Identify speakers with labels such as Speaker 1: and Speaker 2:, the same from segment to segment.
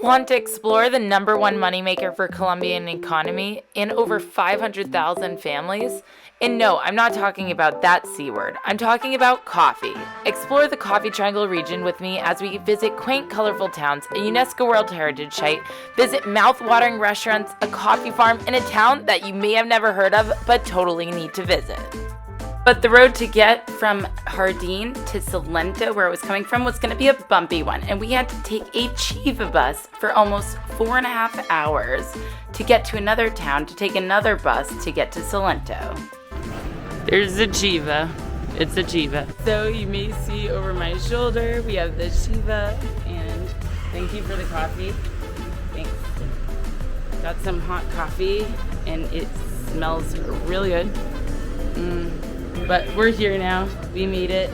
Speaker 1: Want to explore the #1 moneymaker for Colombian economy in over 500,000 families? And no, I'm not talking about that C word. I'm talking about coffee. Explore the Coffee Triangle region with me as we visit quaint, colorful towns, a UNESCO World Heritage Site, visit mouth-watering restaurants, a coffee farm, and a town that you may have never heard of but totally need to visit. But the road to get from Jardin to Salento, where I was coming from, was going to be a bumpy one, and we had to take a Chiva bus for almost 4.5 hours to get to another town to take another bus to get to Salento. There's the Chiva. It's a Chiva. So you may see over my shoulder, we have the Chiva, and thank you for the coffee. Thanks. Got some hot coffee, and it smells really good. But we're here now, we made it,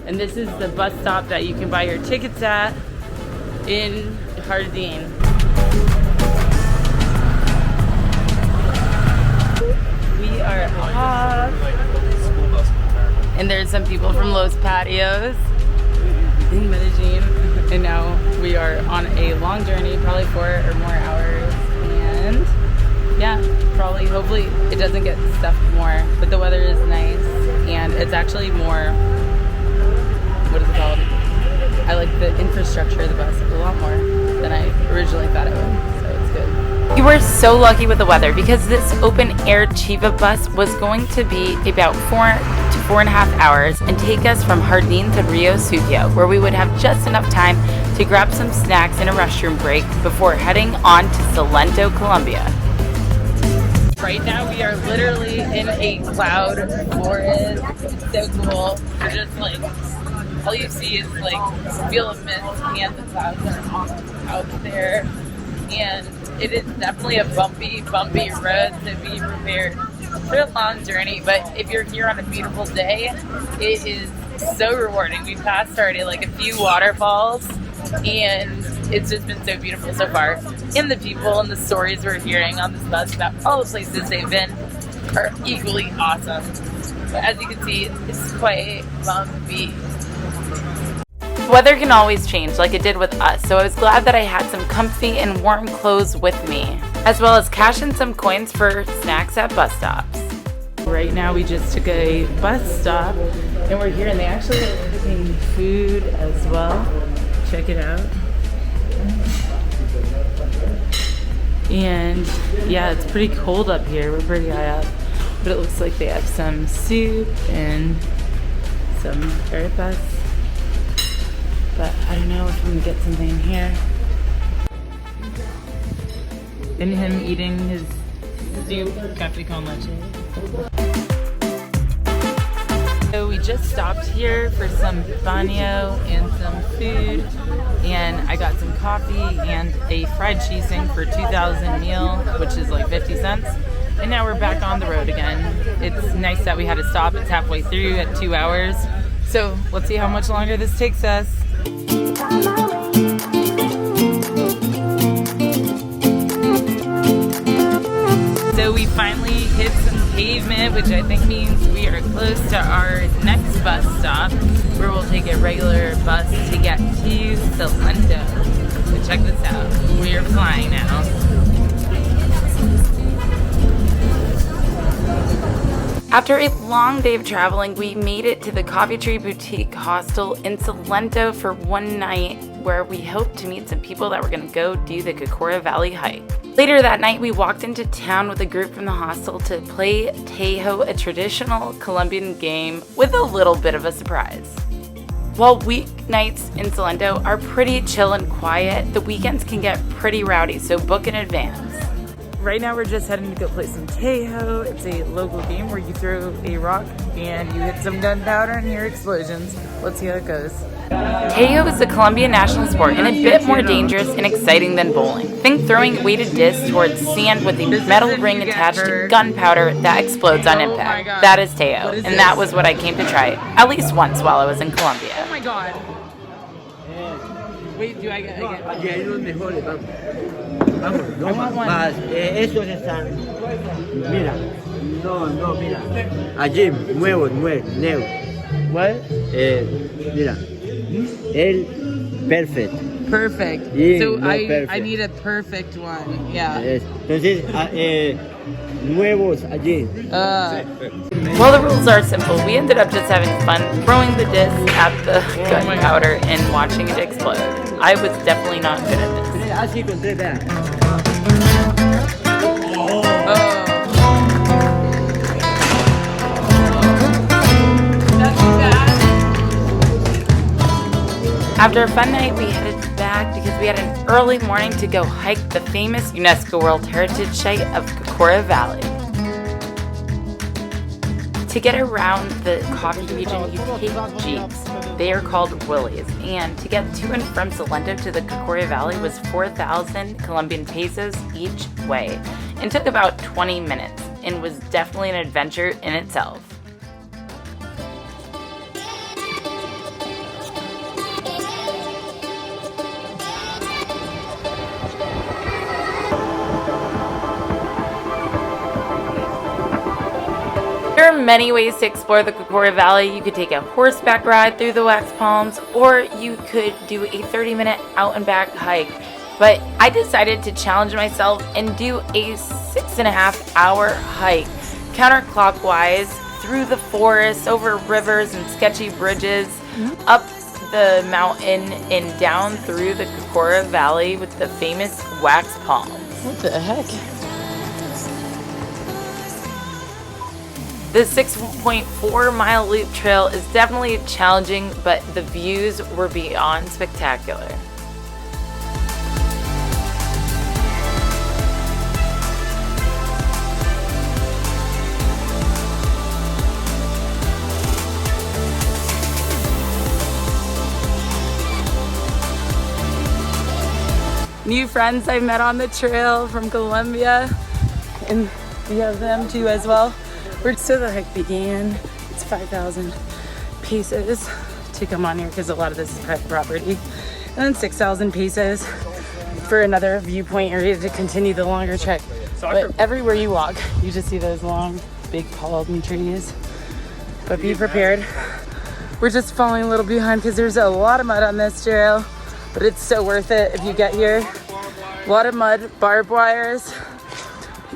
Speaker 1: and this is the bus stop that you can buy your tickets at in Jardin. We are off, and there's some people from Los Patios in Medellin, and now we are on a long journey, probably 4 or more hours, and yeah, probably, hopefully it doesn't get stuffed more, but the weather is nice. And it's actually more, what is it called? I like the infrastructure of the bus a lot more than I originally thought it would, so it's good. We were so lucky with the weather because this open air Chiva bus was going to be about 4 to 4.5 hours and take us from Jardin to Rio Sucio, where we would have just enough time to grab some snacks and a restroom break before heading on to Salento, Colombia. Right now we are literally in a cloud forest. It's so cool. We're just like, all you see is like feel of mist and the clouds are out there. And it is definitely a bumpy road, so be prepared for a long journey. But if you're here on a beautiful day, it is so rewarding. We passed already like a few waterfalls, and it's just been so beautiful so far. And the people and the stories we're hearing on this bus about all the places they've been are equally awesome. But as you can see, it's quite bumpy. Weather can always change like it did with us, so I was glad that I had some comfy and warm clothes with me, as well as cash in some coins for snacks at bus stops. Right now we just took a bus stop, and we're here, and they actually are cooking food as well. Check it out. And yeah, it's pretty cold up here. We're pretty high up, but it looks like they have some soup and some arepas. But I don't know if I'm gonna get something here. And him eating his soup, café con leche. So we just stopped here for some baño and some food, and I got some coffee and a fried cheesing for 2,000 meal, which is like 50 cents. And now we're back on the road again. It's nice that we had to stop. It's halfway through at 2 hours. So let's see how much longer this takes us. So we finally hit some pavement, which I think means we are close to our next bus stop, where we'll take a regular bus to get to Salento. So check this out. We are flying now. After a long day of traveling, we made it to the Coffee Tree Boutique Hostel in Salento for one night, where we hoped to meet some people that were going to go do the Cocora Valley hike. Later that night, we walked into town with a group from the hostel to play Tejo, a traditional Colombian game, with a little bit of a surprise. While weeknights in Salento are pretty chill and quiet, the weekends can get pretty rowdy, so book in advance. Right now we're just heading to go play some Tejo. It's a local game where you throw a rock and you hit some gunpowder and hear explosions. Let's see how it goes. Tejo is a Colombian national sport and a bit more dangerous and exciting than bowling. Think throwing weighted discs towards sand with a metal ring attached to gunpowder that explodes on impact. That is Tejo, and that was what I came to try at least once while I was in Colombia.
Speaker 2: Oh my god. Wait, do I get
Speaker 3: Vamos, no más. Esos están. Mira. No, mira. Allí, nuevo. What? Mira. El perfect.
Speaker 1: Perfect.
Speaker 3: Yeah,
Speaker 1: So
Speaker 3: no,
Speaker 1: I
Speaker 3: perfect.
Speaker 1: need a perfect one. Yeah.
Speaker 3: Entonces, nuevos allí.
Speaker 1: Well, the rules are simple. We ended up just having fun throwing the disc at the gunpowder and watching it explode. I was definitely not good at this.
Speaker 3: Así con tres, vean. After a fun night, we headed back because we had an early morning to go hike the famous UNESCO World Heritage Site of Cocora Valley. To get around the coffee region, you take jeeps. They are called willies. And to get to and from Salento to the Cocora Valley was 4,000 Colombian pesos each way. And took about 20 minutes and was definitely an adventure in itself. There are many ways to explore the Cocora Valley. You could take a horseback ride through the wax palms, or you could do a 30-minute out and back hike. But I decided to challenge myself and do a 6.5-hour hike counterclockwise through the forest, over rivers and sketchy bridges, up the mountain and down through the Cocora Valley with the famous wax palms. What the heck? The 6.4-mile loop trail is definitely challenging, but the views were beyond spectacular. New friends I met on the trail from Colombia, and we have them too as well. So the hike began. It's 5,000 pesos to come on here because a lot of this is private property, and then 6,000 pesos for another viewpoint area to continue the longer trek. But everywhere you walk, you just see those long, big palm trees. But be prepared. We're just falling a little behind because there's a lot of mud on this trail, but it's so worth it if you get here. A lot of mud, barbed wires.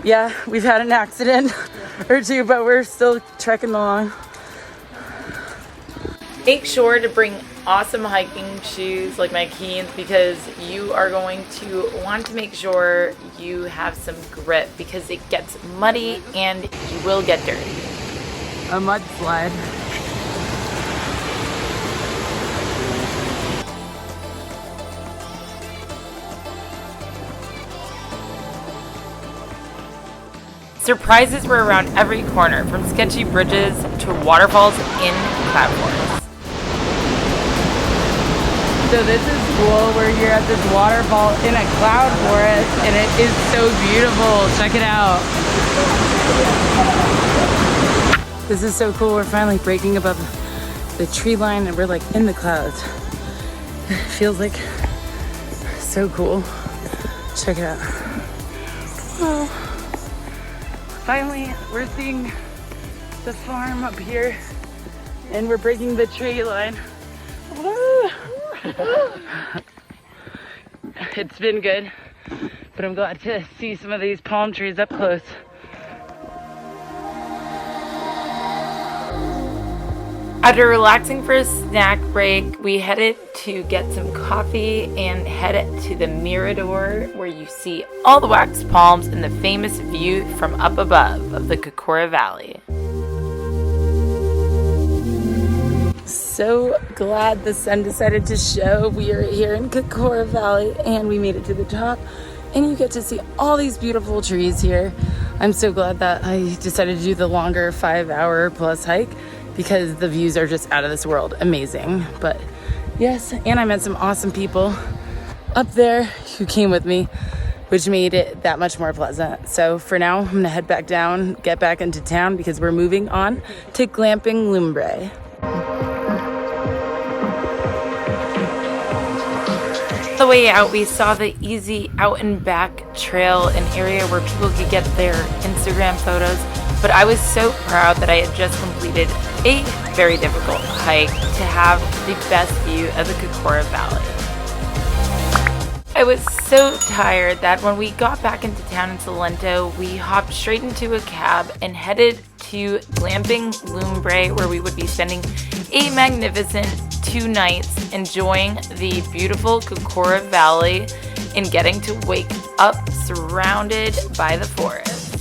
Speaker 3: Yeah, we've had an accident or two, but we're still trekking along. Make sure to bring awesome hiking shoes like my Keens because you are going to want to make sure you have some grip because it gets muddy and you will get dirty. A mudslide. Surprises were around every corner, from sketchy bridges to waterfalls in cloud forests. So this is cool. We're here at this waterfall in a cloud forest, and it is so beautiful. Check it out. This is so cool. We're finally breaking above the tree line, and we're like in the clouds. It feels like so cool. Check it out. Oh. Finally, we're seeing the farm up here, and we're breaking the tree line. It's been good, but I'm glad to see some of these palm trees up close. After relaxing for a snack break, we headed to get some coffee and headed to the Mirador, where you see all the wax palms and the famous view from up above of the Cocora Valley. So glad the sun decided to show. We are here in Cocora Valley and we made it to the top, and you get to see all these beautiful trees here. I'm so glad that I decided to do the longer 5-hour plus hike, because the views are just out of this world. Amazing. But yes, and I met some awesome people up there who came with me, which made it that much more pleasant. So for now, I'm gonna head back down, get back into town, because we're moving on to Glamping Lumbre. On the way out, we saw the easy out and back trail, an area where people could get their Instagram photos. But I was so proud that I had just completed a very difficult hike to have the best view of the Cocora Valley.
Speaker 1: I was so tired that when we got back into town in Salento, we hopped straight into a cab and headed to Glamping Lumbre, where we would be spending a magnificent 2 nights enjoying the beautiful Cocora Valley and getting to wake up surrounded by the forest.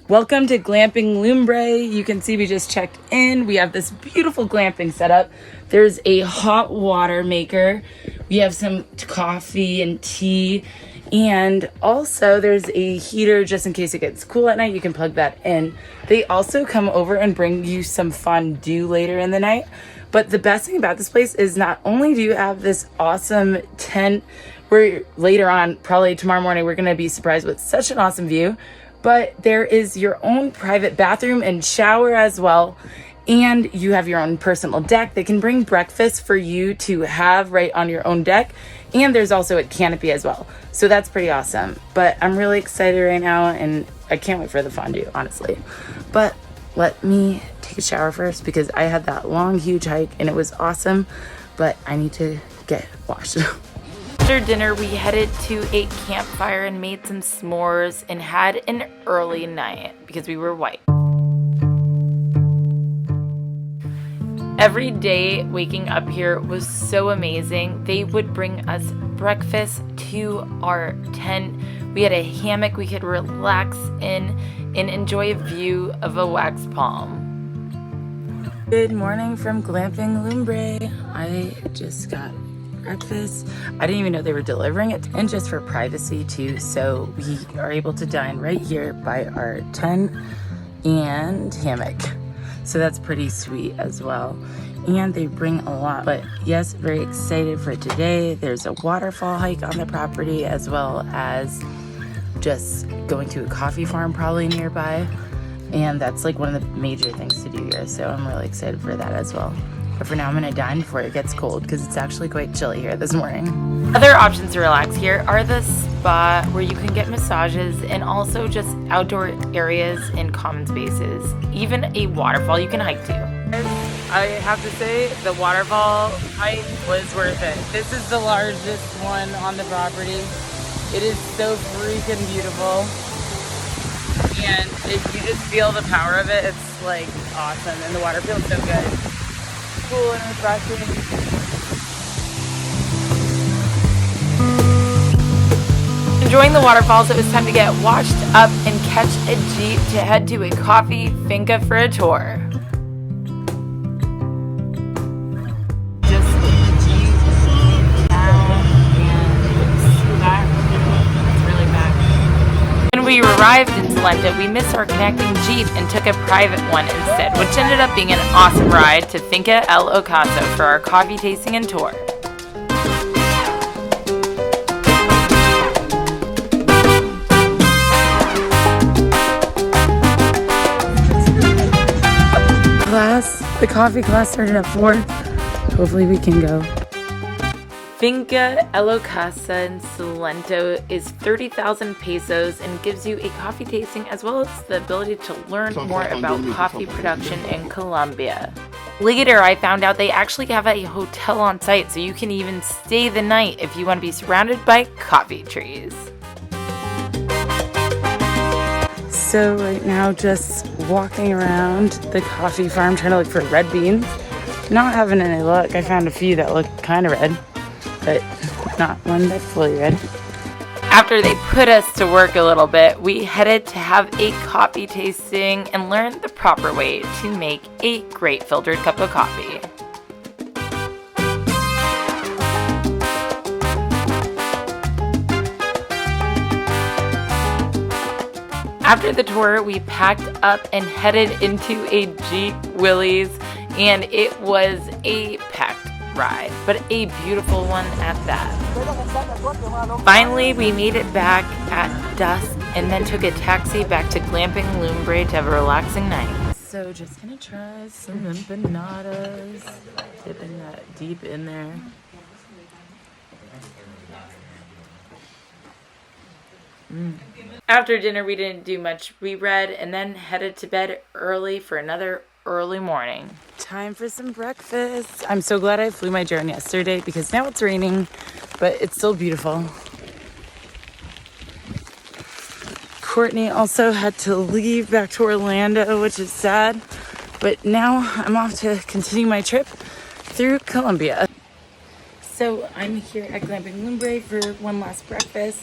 Speaker 3: Welcome to Glamping Lumbre. You can see we just checked in. We have this beautiful glamping setup. There's a hot water maker. We have some coffee and tea. And also there's a heater just in case it gets cool at night. You can plug that in. They also come over and bring you some fondue later in the night. But the best thing about this place is not only do you have this awesome tent where later on, probably tomorrow morning, we're going to be surprised with such an awesome view, but there is your own private bathroom and shower as well. And you have your own personal deck. They can bring breakfast for you to have right on your own deck. And there's also a canopy as well. So that's pretty awesome. But I'm really excited right now and I can't wait for the fondue, honestly. But let me take a shower first because I had that long, huge hike and it was awesome. But I need to get washed.
Speaker 1: After dinner, we headed to a campfire and made some s'mores and had an early night because we were white. Every day waking up here was so amazing. They would bring us breakfast to our tent. We had a hammock we could relax in and enjoy a view of a wax palm.
Speaker 3: Good morning from Glamping Lumbre. I just got breakfast. I didn't even know they were delivering it, and just for privacy too, so we are able to dine right here by our tent and hammock. So that's pretty sweet as well. And they bring a lot, but yes, very excited for today. There's a waterfall hike on the property as well as just going to a coffee farm probably nearby. And that's like one of the major things to do here. So I'm really excited for that as well. But for now, I'm gonna dine before it gets cold because it's actually quite chilly here this morning.
Speaker 1: Other options to relax here are the spa, where you can get massages, and also just outdoor areas and common spaces. Even a waterfall you can hike to.
Speaker 3: I have to say, the waterfall hike was worth it. This is the largest one on the property. It is so freaking beautiful. And if you just feel the power of it, it's like awesome. And the water feels so good. Cool and refreshing.
Speaker 1: Enjoying the waterfalls, it was time to get washed up and catch a Jeep to head to a coffee finca for a tour. When we arrived in Salento, we missed our connecting Jeep and took a private one instead, which ended up being an awesome ride to Finca El Ocaso for our coffee tasting and tour.
Speaker 3: The coffee class started at 4. Hopefully we can go.
Speaker 1: Finca El Ocaso in Salento is 30,000 pesos and gives you a coffee tasting as well as the ability to learn more about coffee production in Colombia. Later, I found out they actually have a hotel on site, so you can even stay the night if you want to be surrounded by coffee trees.
Speaker 3: So right now, just walking around the coffee farm trying to look for red beans. Not having any luck. I found a few that look kind of red, but not one that's fully red.
Speaker 1: After they put us to work a little bit, we headed to have a coffee tasting and learn the proper way to make a great filtered cup of coffee. After the tour, we packed up and headed into a Jeep Willys, and it was a packed ride, but a beautiful one at that. Finally, we made it back at dusk and then took a taxi back to Glamping Lumbre to have a relaxing night.
Speaker 3: So just gonna try some empanadas. Dipping that deep in there.
Speaker 1: After dinner, we didn't do much. We read and then headed to bed early for another
Speaker 3: early morning. Time for some breakfast. I'm so glad I flew my drone yesterday because now it's raining, but it's still beautiful. Courtney also had to leave back to Orlando, which is sad, but now I'm off to continue my trip through Colombia. So I'm here at Glamping Lumbre for one last breakfast,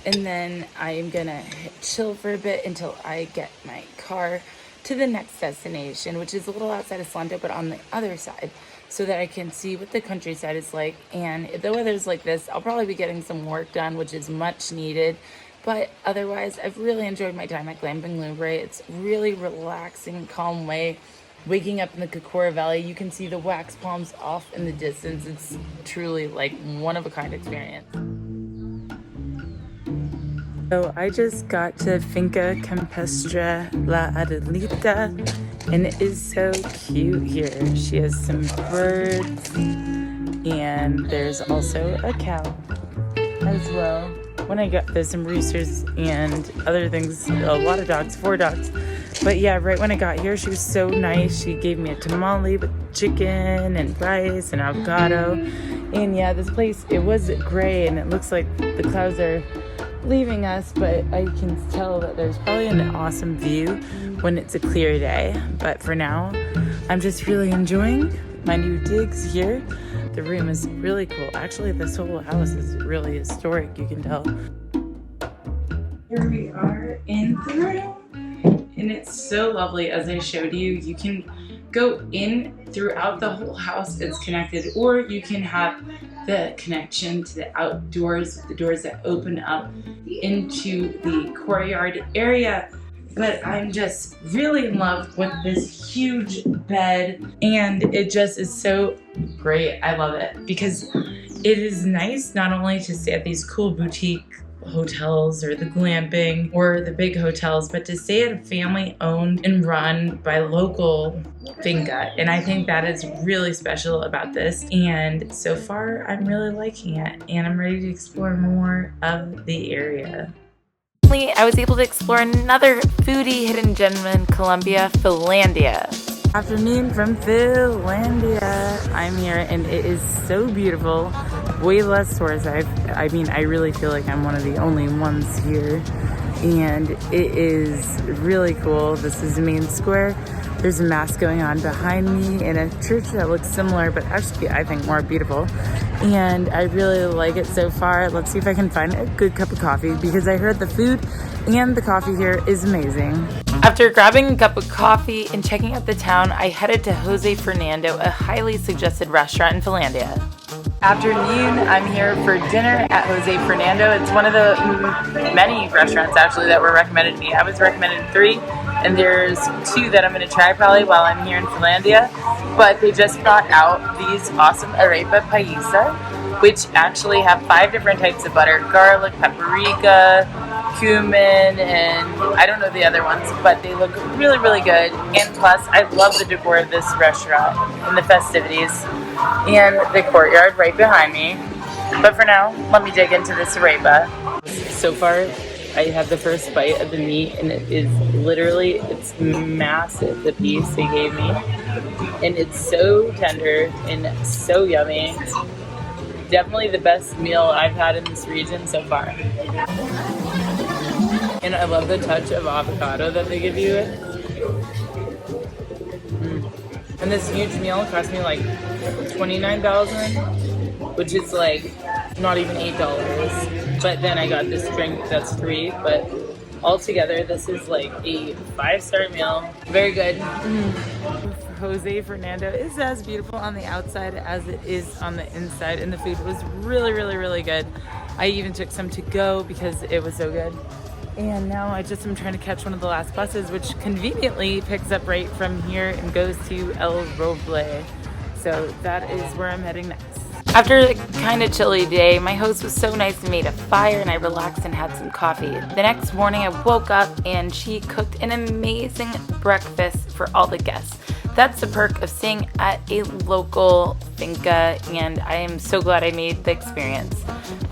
Speaker 3: and then I'm gonna chill for a bit until I get my car to the next destination, which is a little outside of Salento, but on the other side, so that I can see what the countryside is like. And if the weather's like this, I'll probably be getting some work done, which is much needed. But otherwise, I've really enjoyed my time at Glamping Lumbre. It's really relaxing, calm way. Waking up in the Cocora Valley, you can see the wax palms off in the distance. It's truly like one-of-a-kind experience. So I just got to Finca Campestre La Adelita, and it is so cute here. She has some birds, and there's also a cow as well. When I got, there's some roosters and other things, a lot of dogs, 4 dogs. But yeah, right when I got here, she was so nice. She gave me a tamale with chicken and rice and avocado. And yeah, this place, it was gray and it looks like the clouds are leaving us, but I can tell that there's probably an awesome view when it's a clear day. But for now, I'm just really enjoying my new digs here. The room is really cool. Actually, this whole house is really historic, you can tell. Here we are in the room, and it's so lovely. As I showed you, you can go in throughout the whole house. It's connected, or you can have the connection to the outdoors, the doors that open up into the courtyard area. But I'm just really in love with this huge bed, and it just is so great. I love it because it is nice not only to stay at these cool boutique hotels or the glamping or the big hotels, but to stay at a family owned and run by local finca. And I think that is really special about this. And so far, I'm really liking it, and I'm ready to explore more of the area.
Speaker 1: I was able to explore another foodie hidden gem in Colombia, Filandia.
Speaker 3: Afternoon from Filandia. I'm here and it is so beautiful. Way less tourists. I mean, I really feel like I'm one of the only ones here. And it is really cool. This is the main square. There's a mass going on behind me in a church that looks similar, but actually I think more beautiful. And I really like it so far. Let's see if I can find a good cup of coffee because I heard the food and the coffee here is amazing.
Speaker 1: After grabbing a cup of coffee and checking out the town, I headed to Jose Fernando, a highly suggested restaurant in Filandia.
Speaker 3: Afternoon, I'm here for dinner at Jose Fernando. It's one of the many restaurants actually that were recommended to me. I was recommended 3, and there's 2 that I'm going to try probably while I'm here in Filandia. But they just brought out these awesome arepa paisa, which actually have 5 different types of butter: garlic, paprika, cumin, and I don't know the other ones, but they look really, really good. And plus, I love the decor of this restaurant and the festivities and the courtyard right behind me. But for now, let me dig into this arepa. So far, I had the first bite of the meat, and it is literally, it's massive, the piece they gave me. And it's so tender and so yummy. Definitely the best meal I've had in this region so far. And I love the touch of avocado that they give you. And this huge meal cost me like $29,000, which is like not even $8. But then I got this drink that's free. But altogether, this is like a 5-star meal. Very good. Jose Fernando is as beautiful on the outside as it is on the inside, and the food was really, really, really good. I even took some to go because it was so good. And now I just am trying to catch one of the last buses, which conveniently picks up right from here and goes to El Roble. So that is where I'm heading next.
Speaker 1: After a kind of chilly day, my host was so nice and made a fire, and I relaxed and had some coffee. The next morning I woke up and she cooked an amazing breakfast for all the guests. That's the perk of staying at a local finca, and I am so glad I made the experience.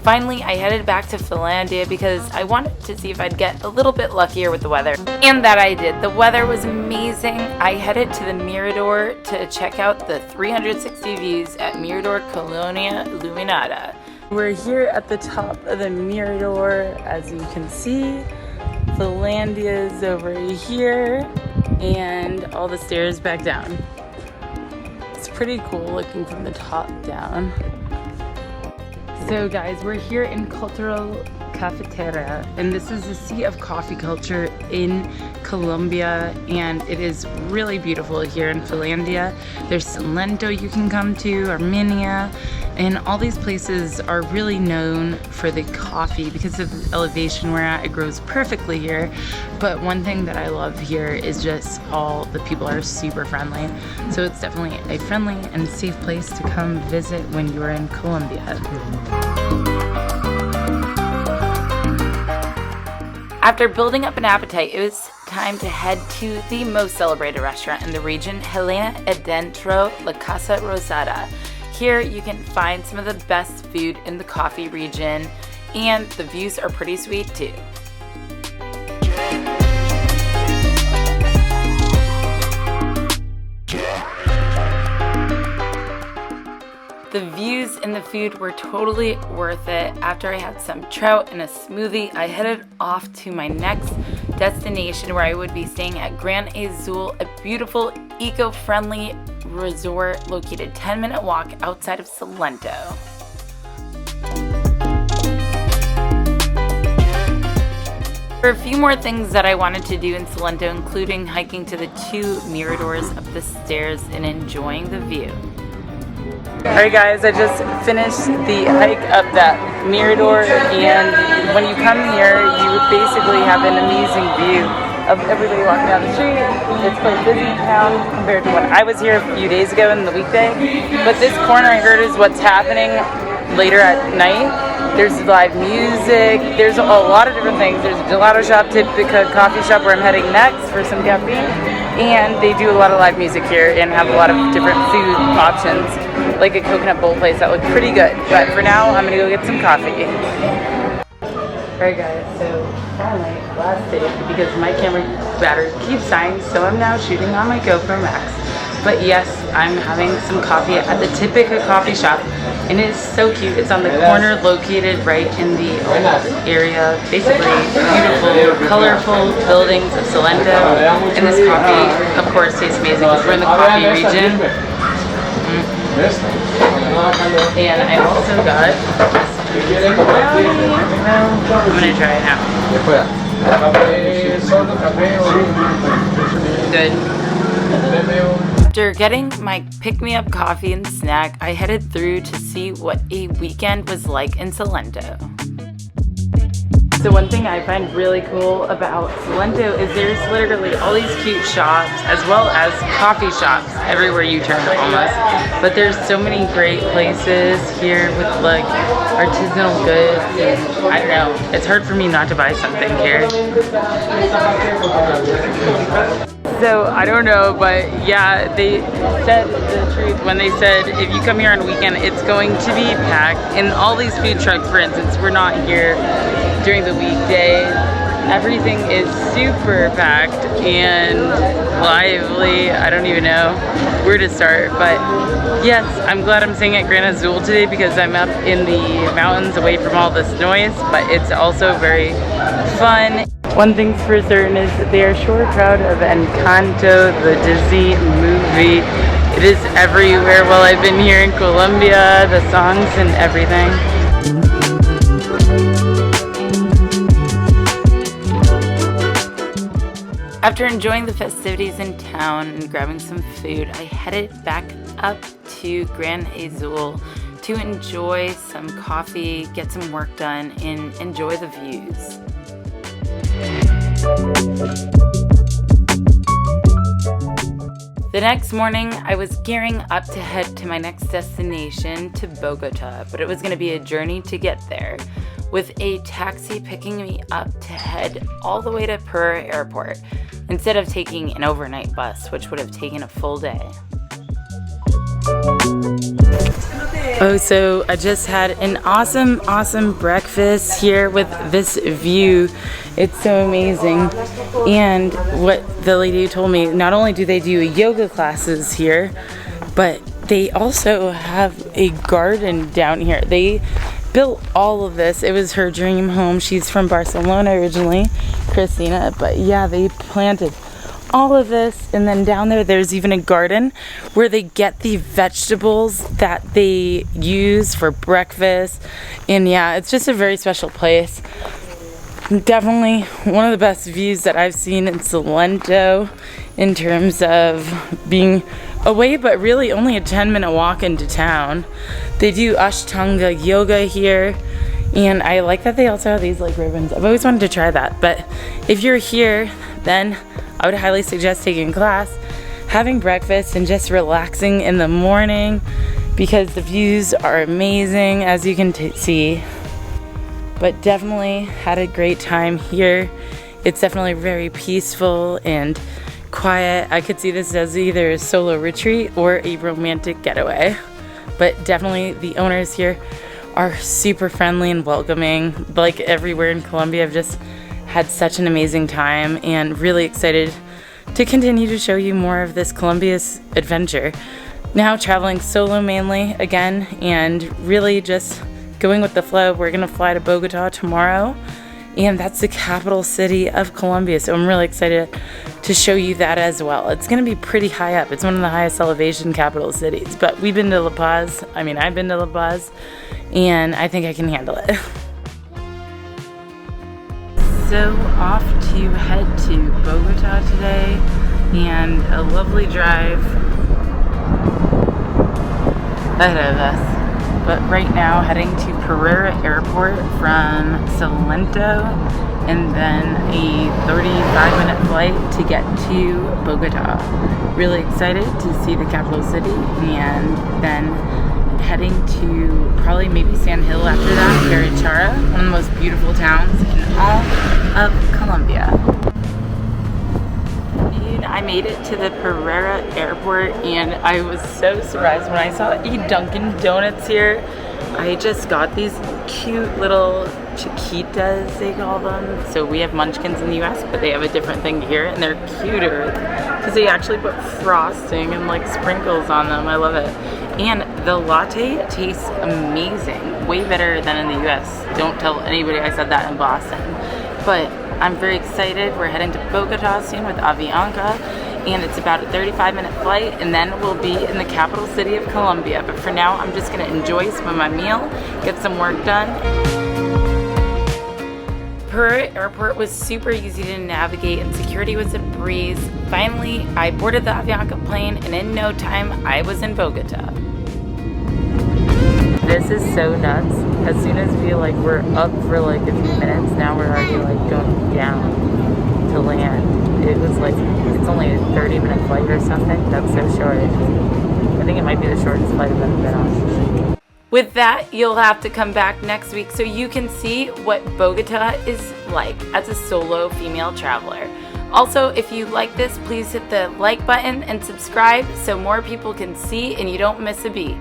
Speaker 1: Finally, I headed back to Filandia because I wanted to see if I'd get a little bit luckier with the weather. And that I did. The weather was amazing. I headed to the Mirador to check out the 360 views at Mirador Colonia Illuminata.
Speaker 3: We're here at the top of the Mirador, as you can see. Filandia's over here, and all the stairs back down. It's pretty cool looking from the top down. So guys, we're here in Cultural Cafeteria, and this is the seat of coffee culture in Colombia, and it is really beautiful here in Filandia. There's Salento you can come to, Armenia, and all these places are really known for the coffee because of the elevation we're at. It grows perfectly here. But one thing that I love here is just all the people are super friendly. So it's definitely a friendly and safe place to come visit when you're in Colombia.
Speaker 1: After building up an appetite, it was time to head to the most celebrated restaurant in the region, Helena Adentro La Casa Rosada. Here you can find some of the best food in the coffee region, and the views are pretty sweet too. The views and the food were totally worth it. After I had some trout and a smoothie, I headed off to my next destination where I would be staying at Gran Azul, a beautiful eco-friendly resort located 10-minute walk outside of Salento. There are a few more things that I wanted to do in Salento, including hiking to the 2 miradors up the stairs and enjoying the view.
Speaker 3: Alright guys, I just finished the hike up that mirador, and when you come here, you basically have an amazing view of everybody walking down the street. It's quite busy in town compared to when I was here a few days ago in the weekday. But this corner I heard is what's happening later at night. There's live music, there's a lot of different things. There's a gelato shop, Typica coffee shop where I'm heading next for some caffeine. And they do a lot of live music here and have a lot of different food options, like a coconut bowl place that looked pretty good. But for now, I'm gonna go get some coffee. Alright guys, so finally, last day, because my camera battery keeps dying, so I'm now shooting on my GoPro Max. But yes, I'm having some coffee at the Typica coffee shop, and it is so cute. It's on the corner, located right in the old area. Basically, beautiful, colorful buildings of Salento. And this coffee, of course, tastes amazing because we're in the coffee region. And I also got this brownie. I'm gonna try it now. Good. After getting my pick-me-up coffee and snack, I headed through to see what a weekend was like in Salento. So one thing I find really cool about Salento is there's literally all these cute shops as well as coffee shops everywhere you turn almost. But there's so many great places here with like artisanal goods, and I don't know, it's hard for me not to buy something here. So I don't know, but yeah, they said the truth when they said if you come here on a weekend, it's going to be packed. And all these food trucks, for instance, we're not here during the weekday. Everything is super packed and lively. I don't even know where to start, but yes, I'm glad I'm staying at Gran Azul today because I'm up in the mountains away from all this noise, but it's also very fun. One thing's for certain is that they are sure proud of Encanto, the Disney movie. It is everywhere while I've been here in Colombia, the songs and everything. After enjoying the festivities in town and grabbing some food, I headed back up to Gran Azul to enjoy some coffee, get some work done, and enjoy the views. The next morning, I was gearing up to head to my next destination, to Bogota, but it was going to be a journey to get there, with a taxi picking me up to head all the way to Pereira Airport, instead of taking an overnight bus, which would have taken a full day. No te Oh, so I just had an awesome breakfast here with this view. It's so amazing. And what the lady told me, not only do they do yoga classes here, but they also have a garden down here. They built all of this. It was her dream home. She's from Barcelona originally, Christina, but yeah, they planted all of this, and then down there's even a garden where they get the vegetables that they use for breakfast. And yeah, it's just a very special place. Definitely one of the best views that I've seen in Salento in terms of being away, but really only a 10-minute walk into town. They do Ashtanga yoga here, and I like that they also have these like ribbons. I've always wanted to try that, but if you're here, then I would highly suggest taking a class, having breakfast, and just relaxing in the morning because the views are amazing, as you can see. But definitely had a great time here. It's definitely very peaceful and quiet. I could see this as either a solo retreat or a romantic getaway. But definitely the owners here are super friendly and welcoming. Like everywhere in Colombia, I've just had such an amazing time and really excited to continue to show you more of this Colombia's adventure. Now traveling solo mainly again, and really just going with the flow. We're gonna fly to Bogota tomorrow, and that's the capital city of Colombia, so I'm really excited to show you that as well. It's gonna be pretty high up. It's one of the highest elevation capital cities, but we've been to La Paz. I mean, I've been to La Paz, and I think I can handle it. So off to head to Bogota today, and a lovely drive ahead of us. But right now heading to Pereira Airport from Salento, and then a 35-minute flight to get to Bogota. Really excited to see the capital city, and then heading to probably maybe Sand Hill after that, Barichara, one of the most beautiful towns in all of Colombia. And I made it to the Pereira airport, and I was so surprised when I saw a Dunkin' Donuts here. I just got these cute little chiquitas, they call them. So we have munchkins in the US, but they have a different thing here, and they're cuter because they actually put frosting and like sprinkles on them. I love it. And the latte tastes amazing, way better than in the US. Don't tell anybody I said that in Boston. But I'm very excited. We're heading to Bogota soon with Avianca, and it's about a 35-minute flight, and then we'll be in the capital city of Colombia. But for now, I'm just gonna enjoy some of my meal, get some work done. Pereira Airport was super easy to navigate, and security was a breeze. Finally, I boarded the Avianca plane, and in no time, I was in Bogota. This is so nuts. As soon as we we're up for like a few minutes, now we're already like going down to land. It was like, it's only a 30-minute flight or something. That's so short. I think it might be the shortest flight I've ever been on. With that, you'll have to come back next week so you can see what Bogota is like as a solo female traveler. Also, if you like this, please hit the like button and subscribe so more people can see and you don't miss a beat.